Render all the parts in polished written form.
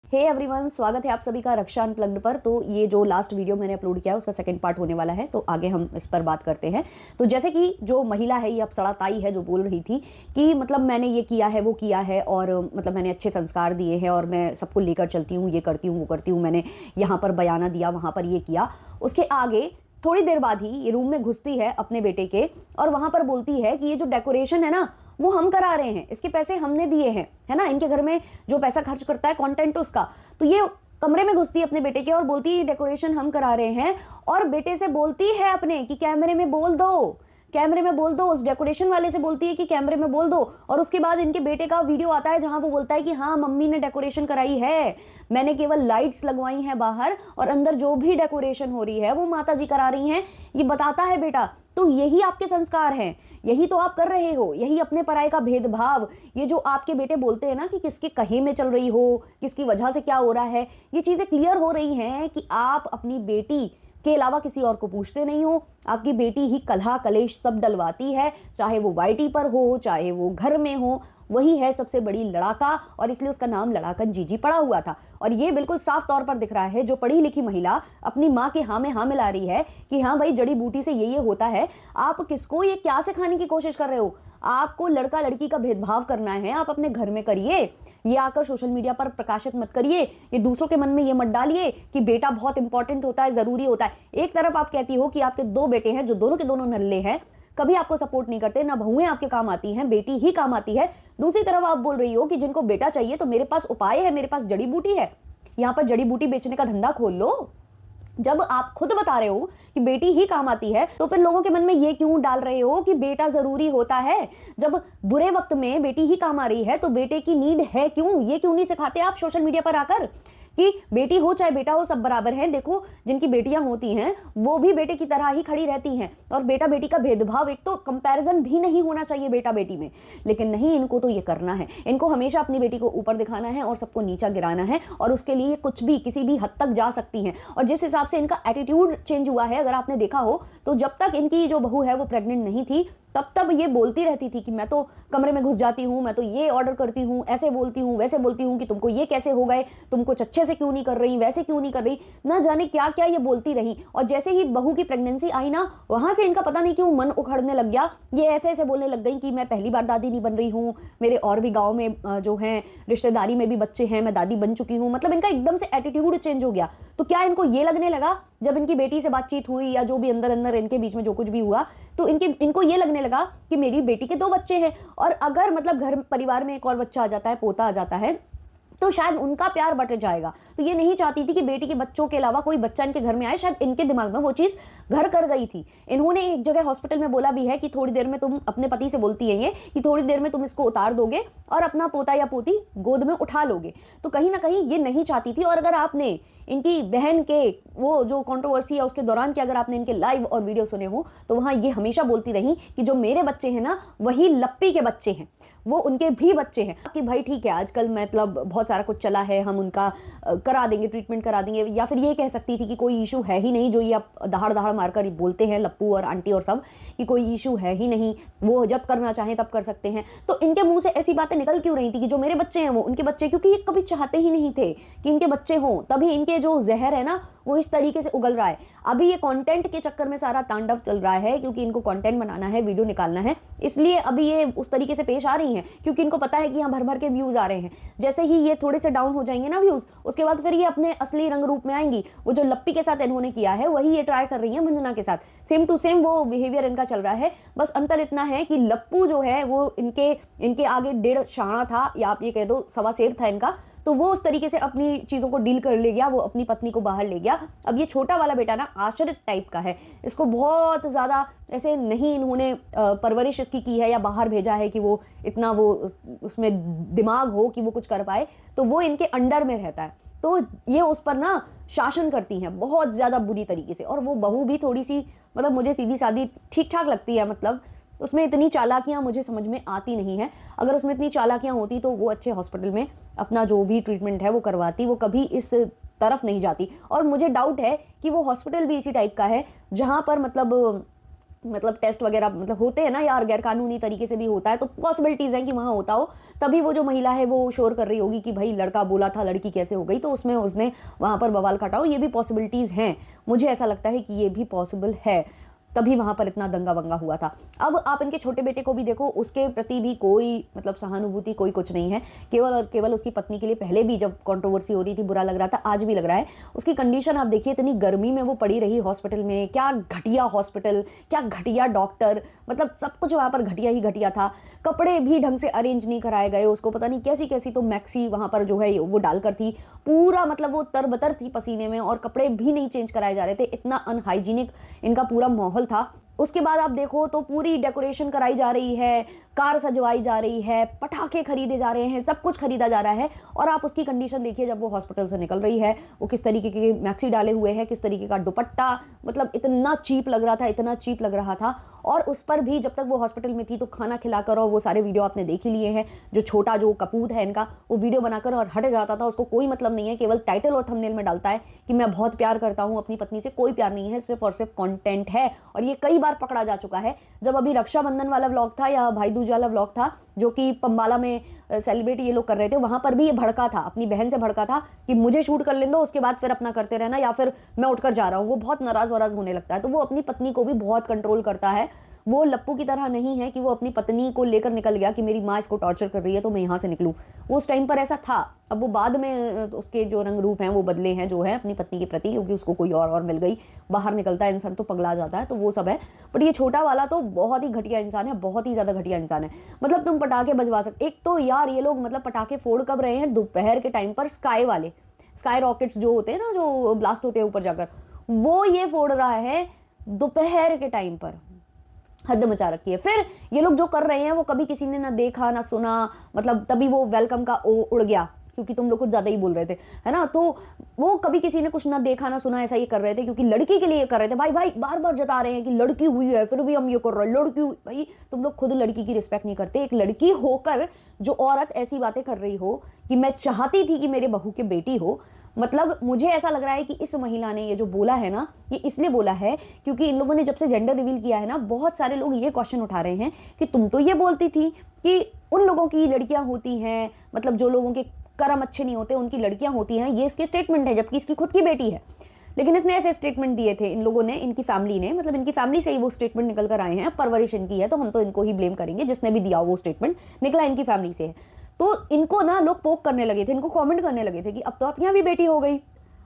Hey everyone, स्वागत है आप सभी का रक्षा अनप्लग्ड पर। तो ये जो लास्ट वीडियो मैंने अपलोड किया है उसका सेकंड पार्ट होने वाला है, तो आगे हम इस पर बात करते हैं। तो जैसे कि जो महिला है, ये अप्सरा ताई है, जो बोल रही थी कि मतलब मैंने ये किया है, वो किया है, और मतलब मैंने अच्छे संस्कार दिए हैं और मैं सबको लेकर चलती हूँ, ये करती हूँ, वो करती हूँ, मैंने यहाँ पर बयाना दिया, वहाँ पर ये किया। उसके आगे थोड़ी देर बाद ही ये रूम में घुसती है अपने बेटे के और वहां पर बोलती है कि ये जो डेकोरेशन है ना, वो हम करा रहे हैं, इसके पैसे हमने दिए हैं, है ना। इनके घर में जो पैसा खर्च करता है कंटेंट उसका। तो ये कमरे में घुसती है अपने बेटे के और बोलती है डेकोरेशन हम करा रहे हैं, और बेटे से बोलती है अपने कि कैमरे में बोल दो, कैमरे में बोल दो। उस डेकोरेशन वाले से बोलती है कि कैमरे में बोल दो। और उसके बाद इनके बेटे का वीडियो आता है जहां वो बोलता है कि हाँ, मम्मी ने डेकोरेशन कराई है, मैंने केवल लाइट्स लगवाई हैं बाहर, और अंदर जो भी डेकोरेशन हो रही है वो माता जी करा रही हैं, ये बताता है बेटा। तो यही आपके संस्कार हैं, यही तो आप कर रहे हो, यही अपने पराये का भेदभाव। ये जो आपके बेटे बोलते हैं ना कि किसके कहे में चल रही हो, किसकी वजह से क्या हो रहा है, ये चीजें क्लियर हो रही हैं कि आप अपनी बेटी के अलावा किसी और को पूछते नहीं हो। आपकी बेटी ही कलह कलेश सब डलवाती है, चाहे वो वाईटी पर हो, चाहे वो घर में हो, वही है सबसे बड़ी लड़ाका, और इसलिए उसका नाम लड़ाकन जीजी पड़ा हुआ था। और ये बिल्कुल साफ तौर पर दिख रहा है, जो पढ़ी लिखी महिला अपनी माँ के हाँ में हाँ मिला रही है कि हाँ भाई, जड़ी बूटी से ये होता है। आप किसको ये क्या सिखाने की कोशिश कर रहे हो? आपको लड़का लड़की का भेदभाव करना है, आप अपने घर में करिए, ये आकर सोशल मीडिया पर प्रकाशित मत करिए। ये दूसरों के मन में ये मत डालिए कि बेटा बहुत इंपॉर्टेंट होता है, जरूरी होता है। एक तरफ आप कहती हो कि आपके दो बेटे हैं जो दोनों के दोनों नल्ले हैं, कभी आपको सपोर्ट नहीं करते, ना बहुएं आपके काम आती हैं, बेटी ही काम आती है। दूसरी तरफ आप बोल रही हो कि जिनको बेटा चाहिए तो मेरे पास उपाय है, मेरे पास जड़ी बूटी है, यहाँ पर जड़ी बूटी बेचने का धंधा खोल लो। जब आप खुद बता रहे हो कि बेटी ही काम आती है, तो फिर लोगों के मन में ये क्यों डाल रहे हो कि बेटा जरूरी होता है? जब बुरे वक्त में बेटी ही काम आ रही है तो बेटे की नीड है क्यों? ये क्यों नहीं सिखाते आप सोशल मीडिया पर आकर कि बेटी हो चाहे बेटा हो, सब बराबर हैं। देखो, जिनकी बेटियां होती हैं वो भी बेटे की तरह ही खड़ी रहती हैं, और बेटा बेटी का भेदभाव, एक तो कंपैरिजन भी नहीं होना चाहिए बेटा बेटी में। लेकिन नहीं, इनको तो ये करना है, इनको हमेशा अपनी बेटी को ऊपर दिखाना है और सबको नीचा गिराना है, और उसके लिए कुछ भी किसी भी हद तक जा सकती हैं। और जिस हिसाब से इनका एटीट्यूड चेंज हुआ है, अगर आपने देखा हो, तो जब तक इनकी जो बहू है वो प्रेग्नेंट नहीं थी, तब ये बोलती रहती थी कि मैं तो कमरे में घुस जाती हूँ, मैं तो ये ऑर्डर करती हूँ, ऐसे बोलती हूँ, वैसे बोलती हूँ, कि तुमको ये कैसे हो गए, तुम कुछ अच्छे से क्यों नहीं कर रही, वैसे क्यों नहीं कर रही, ना जाने क्या क्या ये बोलती रही। और जैसे ही बहू की प्रेगनेंसी आई ना, वहां से इनका पता नहीं क्यों मन उखड़ने लग गया। ये ऐसे ऐसे बोलने लग गई कि मैं पहली बार दादी नहीं बन रही हूँ, मेरे और भी गाँव में जो है रिश्तेदारी में भी बच्चे हैं, मैं दादी बन चुकी हूँ। मतलब इनका एकदम से एटीट्यूड चेंज हो गया। तो क्या इनको ये लगने लगा, जब इनकी बेटी से बातचीत हुई या जो भी अंदर अंदर इनके बीच में जो कुछ भी हुआ, तो इनको ये लगने लगा कि मेरी बेटी के दो बच्चे हैं, और अगर मतलब घर परिवार में एक और बच्चा आ जाता है, पोता आ जाता है, तो शायद उनका प्यार बट जाएगा। तो ये नहीं चाहती थी कि बेटी के बच्चों के अलावा कोई बच्चा इनके घर में आए। शायद इनके दिमाग में वो चीज घर कर गई थी। इन्होंने एक जगह हॉस्पिटल में बोला भी है कि थोड़ी देर में तुम, अपने पति से बोलती है ये, कि थोड़ी देर में तुम इसको उतार दोगे और अपना पोता या पोती गोद में उठा लोगे। तो कहीं ना कहीं ये नहीं चाहती थी। और अगर आपने इनकी बहन के वो जो कंट्रोवर्सी है उसके दौरान के अगर आपने इनके लाइव और वीडियो सुने हो, तो वहां ये हमेशा बोलती रही कि जो मेरे बच्चे हैं ना, वही लप्पी के बच्चे हैं, वो उनके भी बच्चे हैं। कि भाई ठीक है, आजकल मतलब बहुत सारा कुछ चला है, हम उनका करा देंगे, ट्रीटमेंट करा देंगे। या फिर ये कह सकती थी कि कोई इशू है ही नहीं, जो ये आप दहाड़ दहाड़ मारकर बोलते हैं लप्पू और आंटी और सब, कि कोई इशू है ही नहीं, वो जब करना चाहें तब कर सकते हैं। तो इनके मुंह से ऐसी बातें निकल क्यों रही थी कि जो मेरे बच्चे हैं वो उनके बच्चे? क्योंकि ये कभी चाहते ही नहीं थे कि इनके बच्चे हों, तभी इनके जो जहर है ना वो इस तरीके से उगल रहा है। अभी ये कंटेंट के चक्कर में सारा तांडव चल रहा है, क्योंकि इनको कंटेंट बनाना है, वीडियो निकालना है, इसलिए अभी ये उस तरीके से पेश आ रही हैं, क्योंकि इनको पता है कि यहाँ भर भर के व्यूज आ रहे हैं। जैसे ही ये थोड़े से डाउन हो जाएंगे ना व्यूज, उसके बाद फिर ये अपने असली रंग रूप में आएंगी। वो जो लप्पी के साथ इन्होंने किया है वही ये ट्राई कर रही है मंजना के साथ, सेम टू सेम वो बिहेवियर इनका चल रहा है। बस अंतर इतना है कि लप्पू जो है वो इनके आगे 1.5 शाणा था, या आप ये कह दो सवा शेर था इनका। तो वो उस तरीके से अपनी चीजों को डील कर ले गया, वो अपनी पत्नी को बाहर ले गया। अब ये छोटा वाला बेटा ना आश्रित टाइप का है, इसको बहुत ज्यादा ऐसे नहीं इन्होंने परवरिश इसकी की है या बाहर भेजा है कि वो इतना वो उसमें दिमाग हो कि वो कुछ कर पाए। तो वो इनके अंडर में रहता है, तो ये उस पर ना शासन करती हैं बहुत ज्यादा बुरी तरीके से। और वो बहू भी थोड़ी सी, मतलब मुझे सीधी सादी ठीक ठाक लगती है, मतलब उसमें इतनी चालाकियां मुझे समझ में आती नहीं है। अगर उसमें इतनी चालाकियां होती तो वो अच्छे हॉस्पिटल में अपना जो भी ट्रीटमेंट है वो करवाती, वो कभी इस तरफ नहीं जाती। और मुझे डाउट है कि वो हॉस्पिटल भी इसी टाइप का है, जहां पर मतलब मतलब टेस्ट वगैरह मतलब होते हैं ना यार, गैर कानूनी तरीके से भी होता है, तो पॉसिबिलिटीज़ हैं कि वहाँ होता हो। तभी वो जो महिला है वो शोर कर रही होगी कि भाई लड़का बोला था, लड़की कैसे हो गई, तो उसमें उसने वहाँ पर बवाल काटा हो। ये भी पॉसिबिलिटीज़ हैं। मुझे ऐसा लगता है कि ये भी पॉसिबल है। तभी वहाँ पर इतना दंगा-वंगा हुआ था। अब आप इनके छोटे बेटे को भी देखो, उसके प्रति भी कोई मतलब सहानुभूति, कोई कुछ नहीं है। केवल और केवल उसकी पत्नी के लिए पहले भी जब कंट्रोवर्सी हो रही थी, बुरा लग रहा था, आज भी लग रहा है। उसकी कंडीशन आप देखिए, इतनी गर्मी में वो पड़ी रही हॉस्पिटल में, क्या घटिया हॉस्पिटल, क्या घटिया डॉक्टर, मतलब सब कुछ वहाँ पर घटिया ही घटिया था। कपड़े भी ढंग से अरेंज नहीं कराए गए, उसको पता नहीं कैसी-कैसी तो मैक्सी वहाँ पर जो है वो डालकर थी। पूरा मतलब वो तरबतर थी पसीने में और कपड़े भी नहीं चेंज कराए जा रहे थे, इतना अनहाइजीनिक इनका पूरा माहौल था। उसके बाद आप देखो तो पूरी डेकोरेशन कराई जा रही है, कार सजवाई जा रही है, पटाखे खरीदे जा रहे हैं, सब कुछ खरीदा जा रहा है और आप उसकी कंडीशन देखिए जब वो हॉस्पिटल से निकल रही है, वो किस तरीके की मैक्सी डाले हुए है, किस तरीके का दुपट्टा, मतलब इतना चीप लग रहा था, इतना चीप लग रहा था। और उस पर भी जब तक वो हॉस्पिटल में थी तो खाना खिलाकर, और वो सारे वीडियो आपने देख ही लिए हैं, जो छोटा जो कपूत है इनका, वो वीडियो बनाकर और हट जाता था, उसको कोई मतलब नहीं है, केवल टाइटल और थंबनेल में डालता है कि मैं बहुत प्यार करता हूँ अपनी पत्नी से। कोई प्यार नहीं है, सिर्फ और सिर्फ कंटेंट है। और ये कई बार पकड़ा जा चुका है। जब अभी रक्षाबंधन वाला व्लॉग था या भाई दूज वाला व्लॉग था, जो कि पंबाला में सेलिब्रेट ये लोग कर रहे थे, वहां पर भी ये भड़का था, अपनी बहन से भड़का था कि मुझे शूट कर लेने दो, उसके बाद फिर अपना करते रहना, या फिर मैं उठकर जा रहा हूँ। वो बहुत नाराज वराज होने लगता है, तो वो अपनी पत्नी को भी बहुत कंट्रोल करता है। वो लप्पू की तरह नहीं है कि वो अपनी पत्नी को लेकर निकल गया कि मेरी माँ इसको टॉर्चर कर रही है तो मैं यहाँ से निकलूँ। वो उस टाइम पर ऐसा था। अब वो बाद में उसके जो रंग रूप हैं वो बदले हैं जो है अपनी पत्नी के प्रति, क्योंकि उसको कोई और मिल गई। बाहर निकलता है इंसान तो पगला जाता है, तो वो सब है। बट ये छोटा वाला तो बहुत ही घटिया इंसान है, बहुत ही ज्यादा घटिया इंसान है। मतलब तुम पटाखे बजवा सकते, एक तो यार ये लोग मतलब पटाखे फोड़ कब रहे हैं, दोपहर के टाइम पर स्काई वाले, स्काई रॉकेट्स जो होते हैं ना, जो ब्लास्ट होते हैं ऊपर जाकर, वो ये फोड़ रहा है दोपहर के टाइम पर। हद मचा रखी है। फिर ये लोग जो कर रहे हैं वो कभी किसी ने ना देखा ना सुना, मतलब तभी वो वेलकम का ओ उड़ गया, क्योंकि तुम लोग कुछ ज्यादा ही बोल रहे थे, है ना। तो वो कभी किसी ने कुछ ना देखा ना सुना, ऐसा ये कर रहे थे क्योंकि लड़की के लिए कर रहे थे। भाई भाई बार बार जता रहे हैं कि लड़की हुई है, फिर भी हम ये कर रहे हैं, लड़की हुई। भाई तुम लोग खुद लड़की की रिस्पेक्ट नहीं करते। एक लड़की होकर जो औरत ऐसी बातें कर रही हो कि मैं चाहती थी कि मेरे बहू की बेटी हो, मतलब मुझे ऐसा लग रहा है कि इस महिला ने ये जो बोला है ना, ये इसलिए बोला है क्योंकि इन लोगों ने जब से जेंडर रिवील किया है ना, बहुत सारे लोग ये क्वेश्चन उठा रहे हैं कि तुम तो ये बोलती थी कि उन लोगों की लड़कियां होती हैं, मतलब जो लोगों के कर्म अच्छे नहीं होते उनकी लड़कियां होती हैं, ये इसके स्टेटमेंट है, जबकि इसकी खुद की बेटी है। लेकिन इसने ऐसे स्टेटमेंट दिए थे इन लोगों ने, इनकी फैमिली ने, मतलब इनकी फैमिली से ही वो स्टेटमेंट निकल कर आए हैं। परवरिश इनकी है तो हम तो इनको ही ब्लेम करेंगे, जिसने भी दिया वो स्टेटमेंट निकला इनकी फैमिली से है। तो इनको ना लोग पोक करने लगे थे, इनको कमेंट करने लगे थे कि अब तो आपके यहाँ भी बेटी हो गई।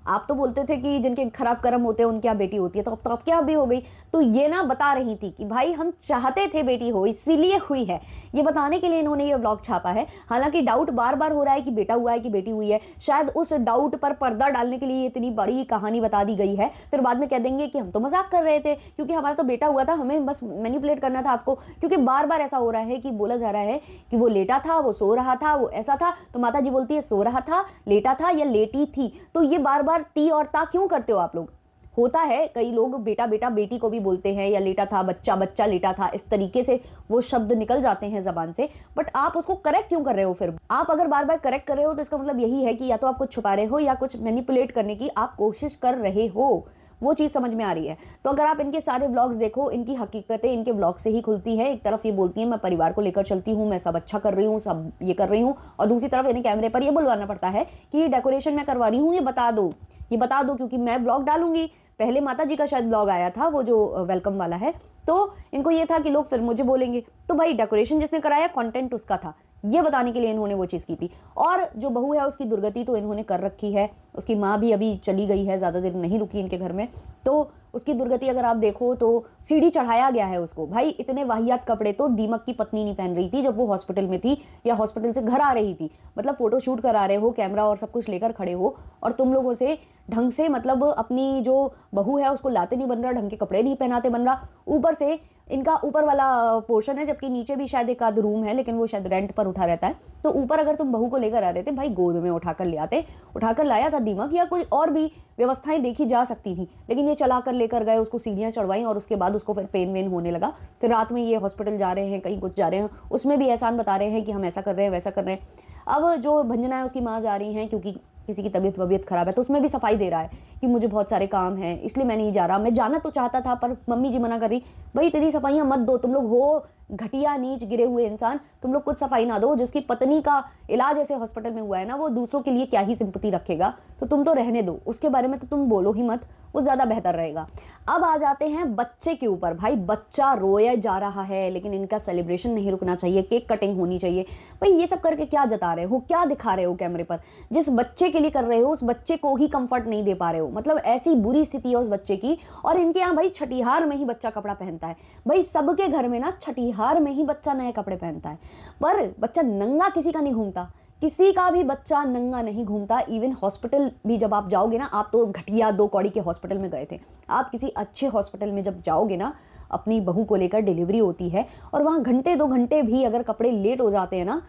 आप तो बोलते थे कि जिनके खराब कर्म होते हैं उनके यहाँ बेटी होती है, तो अब तो आपके यहाँ भी हो गई। तो ये ना बता रही थी कि भाई हम चाहते थे बेटी हो, इसीलिए हुई है, ये बताने के लिए इन्होंने ये व्लॉग छापा है। हालांकि डाउट बार बार हो रहा है कि बेटा हुआ है कि बेटी हुई है, शायद उस डाउट पर पर्दा डालने के लिए इतनी बड़ी कहानी बता दी गई है। फिर बाद में कह देंगे कि हम तो मजाक कर रहे थे क्योंकि हमारा तो बेटा हुआ था, हमें बस मैनिपुलेट करना था आपको। क्योंकि बार बार ऐसा हो रहा है कि बोला जा रहा है कि वो लेटा था, वो सो रहा था, वो ऐसा था, तो माता जी बोलती है सो रहा था, लेटा था या लेटी थी। तो ये बार बार ती और ता क्यों करते हो आप लोग। होता है कई लोग बेटा बेटा बेटी को भी बोलते हैं, या लेटा था बच्चा बच्चा लेटा था, इस तरीके से वो शब्द निकल जाते हैं जबान से। बट आप उसको करेक्ट क्यों कर रहे हो। फिर आप अगर बार बार करेक्ट कर रहे हो तो इसका मतलब यही है कि या तो आप कुछ छुपा रहे हो या कुछ मैनिपुलेट करने की आप कोशिश कर रहे हो। वो चीज समझ में आ रही है। तो अगर आप इनके सारे ब्लॉग्स देखो, इनकी हकीकतें इनके ब्लॉग से ही खुलती है। एक तरफ ये बोलती है मैं परिवार को लेकर चलती हूँ, मैं सब अच्छा कर रही हूँ, सब ये कर रही हूँ, और दूसरी तरफ इन्हें कैमरे पर ये बुलवाना पड़ता है कि ये डेकोरेशन मैं करवा रही हूँ, ये बता दो, ये बता दो, क्योंकि मैं ब्लॉग डालूंगी। पहले माता जी का शायद ब्लॉग आया था, वो जो वेलकम वाला है, तो इनको ये था कि लोग फिर मुझे बोलेंगे। तो भाई डेकोरेशन जिसने कराया कंटेंट उसका था, ये बताने के लिए इन्होंने वो चीज की थी। और जो बहू है उसकी दुर्गति तो इन्होंने कर रखी है, उसकी माँ भी अभी चली गई है, ज्यादा देर नहीं रुकी इनके घर में। तो उसकी दुर्गति अगर आप देखो तो सीढ़ी चढ़ाया गया है उसको। भाई इतने वाहियात कपड़े तो दीमक की पत्नी नहीं पहन रही थी जब वो हॉस्पिटल में थी या हॉस्पिटल से घर आ रही थी। मतलब फोटो शूट करा रहे हो, कैमरा और सब कुछ लेकर खड़े हो, और तुम लोगों से ढंग से मतलब अपनी जो बहू है उसको लाते नहीं बन रहा, ढंग के कपड़े नहीं पहनाते बन रहा। ऊपर से इनका ऊपर वाला पोर्शन है, जबकि नीचे भी शायद एक आध रूम है, लेकिन वो शायद रेंट पर उठा रहता है। तो ऊपर अगर तुम बहू को लेकर आ रहे थे, भाई गोद में उठाकर ले आते, उठाकर लाया था दीमक, या कोई और भी व्यवस्थाएं देखी जा सकती थी। लेकिन ये चला कर लेकर गए, उसको सीढ़ियां चढ़वाई, और उसके बाद उसको फिर पेन वेन होने लगा। फिर रात में ये हॉस्पिटल जा रहे हैं, कहीं कुछ जा रहे हैं, उसमें भी एहसान बता रहे हैं कि हम ऐसा कर रहे हैं वैसा कर रहे हैं। अब जो भंजना है उसकी माँ जा रही हैं, क्योंकि किसी की तबीयत खराब है तो उसमें भी सफाई दे रहा है कि मुझे बहुत सारे काम हैं इसलिए मैं नहीं जा रहा, मैं जाना तो चाहता था पर मम्मी जी मना कर रही। भाई इतनी सफाइयां मत दो, तुम लोग हो घटिया नीच गिरे हुए इंसान, तुम लोग कुछ सफाई ना दो। जिसकी पत्नी का इलाज ऐसे हॉस्पिटल में हुआ है ना, वो दूसरों के लिए क्या ही सिंपत्ति रखेगा, तो तुम तो रहने दो, उसके बारे में तो तुम बोलो ही मत, वो ज्यादा बेहतर रहेगा। अब आ जाते हैं बच्चे के ऊपर। भाई बच्चा रोया जा रहा है लेकिन इनका सेलिब्रेशन नहीं रुकना चाहिए, केक कटिंग होनी चाहिए। भाई ये सब करके क्या जता रहे हो, क्या दिखा रहे हो कैमरे पर? जिस बच्चे के लिए कर रहे हो उस बच्चे को ही कंफर्ट नहीं दे पा रहे हो। मतलब ऐसी बुरी स्थिति है उस बच्चे की। और इनके यहाँ भाई छठीहार में ही बच्चा कपड़ा पहनता है। भाई सबके घर में ना छठीहार में ही बच्चा नए कपड़े पहनता है, पर बच्चा नंगा किसी का नहीं घूमता, किसी का भी बच्चा नंगा नहीं घूमता। इवन हॉस्पिटल भी जब आप जाओगे ना, आप तो घटिया 2 कौड़ी के हॉस्पिटल में गए थे, आप किसी अच्छे हॉस्पिटल में जब जाओगे ना, अपनी बहू को लेकर डिलीवरी होती है और वहां घंटे 2 घंटे भी अगर कपड़े लेट हो जाते हैं ना,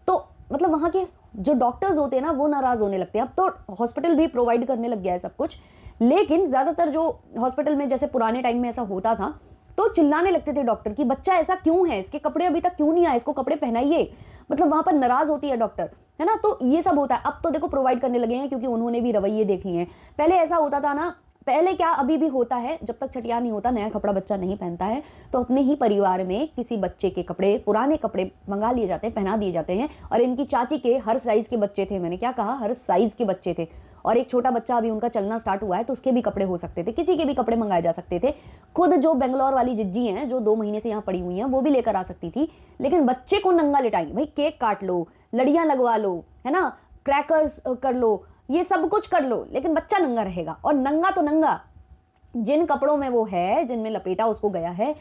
तो मतलब वहां के जो डॉक्टर्स होते हैं ना वो नाराज होने लगते हैं। अब तो हॉस्पिटल भी प्रोवाइड करने लग गया है सब कुछ, लेकिन ज्यादातर जो हॉस्पिटल में जैसे पुराने टाइम में ऐसा होता था तो चिल्लाने लगते थे डॉक्टर कि बच्चा ऐसा क्यों है, इसके कपड़े अभी तक क्यों नहीं आए, इसको कपड़े पहनाइए। मतलब वहां पर नाराज होती है डॉक्टर, है ना। तो ये सब होता है। अब तो देखो प्रोवाइड करने लगे हैं क्योंकि उन्होंने भी रवैये देख लिए हैं। पहले ऐसा होता था ना, पहले क्या अभी भी होता है, जब तक छठियार नहीं होता, नया कपड़ा बच्चा नहीं पहनता है, तो अपने ही परिवार में किसी बच्चे के कपड़े, पुराने कपड़े मंगा लिए जाते हैं, पहना दिए जाते हैं। और इनकी चाची के हर साइज के बच्चे थे, मैंने क्या कहा, हर साइज के बच्चे थे। और एक छोटा बच्चा अभी उनका चलना स्टार्ट हुआ है तो उसके भी कपड़े हो सकते थे, किसी के भी कपड़े मंगाए जा सकते थे। खुद जो बेंगलोर वाली जिज्जी हैं जो 2 महीने से यहाँ पड़ी हुई हैं वो भी लेकर आ सकती थी, लेकिन बच्चे को नंगा लिटाई। भाई केक काट लो, लड़ियां लगवा लो, है ना, क्रैकर्स कर लो, ये सब कुछ कर लो, लेकिन बच्चा नंगा रहेगा। और नंगा तो नंगा, जिन कपड़ों में वो है, जिनमें लपेटा उसको गया है,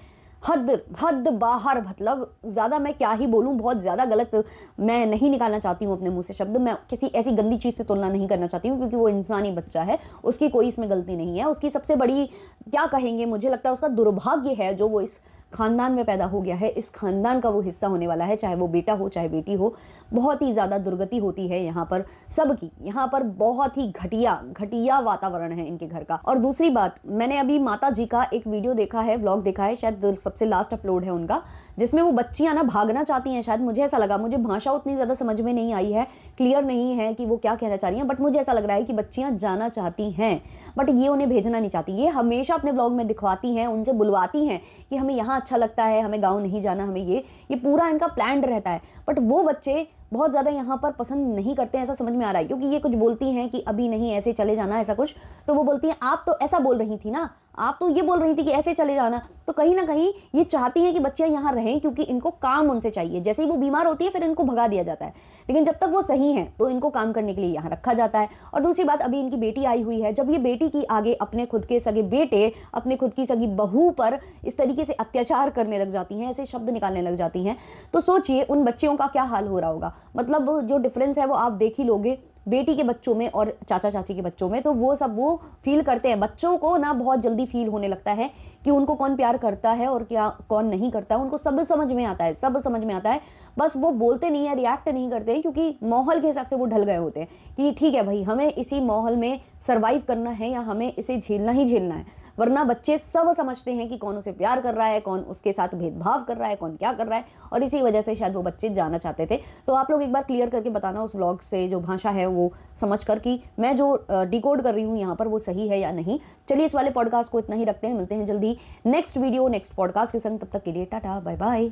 हद हद बाहर। मतलब ज्यादा मैं क्या ही बोलूं, बहुत ज्यादा गलत मैं नहीं निकालना चाहती हूँ अपने मुंह से शब्द, मैं किसी ऐसी गंदी चीज से तुलना नहीं करना चाहती हूँ क्योंकि वो इंसानी बच्चा है, उसकी कोई इसमें गलती नहीं है। उसकी सबसे बड़ी क्या कहेंगे, मुझे लगता है उसका दुर्भाग्य है जो वो इस खानदान में पैदा हो गया है, इस खानदान का वो हिस्सा होने वाला है, चाहे वो बेटा हो चाहे बेटी हो। बहुत ही ज्यादा दुर्गति होती है यहाँ पर सबकी, यहाँ पर बहुत ही घटिया घटिया वातावरण है इनके घर का। और दूसरी बात, मैंने अभी माता जी का एक वीडियो देखा है, व्लॉग देखा है, शायद सबसे लास्ट अपलोड है उनका, जिसमें वो बच्चियां ना भागना चाहती हैं, शायद मुझे ऐसा लगा, मुझे भाषा उतनी ज्यादा समझ में नहीं आई है, क्लियर नहीं है कि वो क्या कहना चाह रही हैं, बट मुझे ऐसा लग रहा है कि बच्चियां जाना चाहती हैं बट ये उन्हें भेजना नहीं चाहती। ये हमेशा अपने ब्लॉग में दिखवाती हैं, उनसे बुलवाती हैं कि हमें यहाँ अच्छा लगता है, हमें गाँव नहीं जाना, हमें ये पूरा इनका प्लान रहता है। बट वो बच्चे बहुत ज्यादा यहाँ पर पसंद नहीं करते हैं, ऐसा समझ में आ रहा है, क्योंकि ये कुछ बोलती हैं कि अभी नहीं, ऐसे चले जाना, ऐसा कुछ। तो वो बोलती हैं आप तो ऐसा बोल रही थी ना, आप तो ये बोल रही थी कि ऐसे चले जाना। तो कहीं ना कहीं ये चाहती हैं कि बच्चियां यहाँ रहें क्योंकि इनको काम उनसे चाहिए। जैसे ही वो बीमार होती है फिर इनको भगा दिया जाता है, लेकिन जब तक वो सही है तो इनको काम करने के लिए यहाँ रखा जाता है। और दूसरी बात, अभी इनकी बेटी आई हुई है, जब ये बेटी की आगे अपने खुद के सगे बेटे अपने खुद की सगी बहू पर इस तरीके से अत्याचार करने लग जाती हैं, ऐसे शब्द निकालने लग जाती हैं, तो सोचिए उन बच्चियों का क्या हाल हो रहा होगा। मतलब जो डिफरेंस है वो आप देख ही लोगे बेटी के बच्चों में और चाचा चाची के बच्चों में। तो वो सब वो फील करते हैं, बच्चों को ना बहुत जल्दी फील होने लगता है कि उनको कौन प्यार करता है और क्या कौन नहीं करता है, उनको सब समझ में आता है, सब समझ में आता है। बस वो बोलते नहीं है, रिएक्ट नहीं करते हैं, क्योंकि माहौल के हिसाब से वो ढल गए होते हैं कि ठीक है भाई, हमें इसी माहौल में सरवाइव करना है या हमें इसे झेलना ही झेलना है। वरना बच्चे सब समझते हैं कि कौन उसे प्यार कर रहा है, कौन उसके साथ भेदभाव कर रहा है, कौन क्या कर रहा है, और इसी वजह से शायद वो बच्चे जाना चाहते थे। तो आप लोग एक बार क्लियर करके बताना उस व्लॉग से जो भाषा है वो समझ कर कि मैं जो डिकोड कर रही हूँ यहाँ पर वो सही है या नहीं। चलिए इस वाले पॉडकास्ट को इतना ही रखते हैं, मिलते हैं जल्दी नेक्स्ट वीडियो नेक्स्ट पॉडकास्ट के संग, तब तक के लिए टाटा बाय बाय।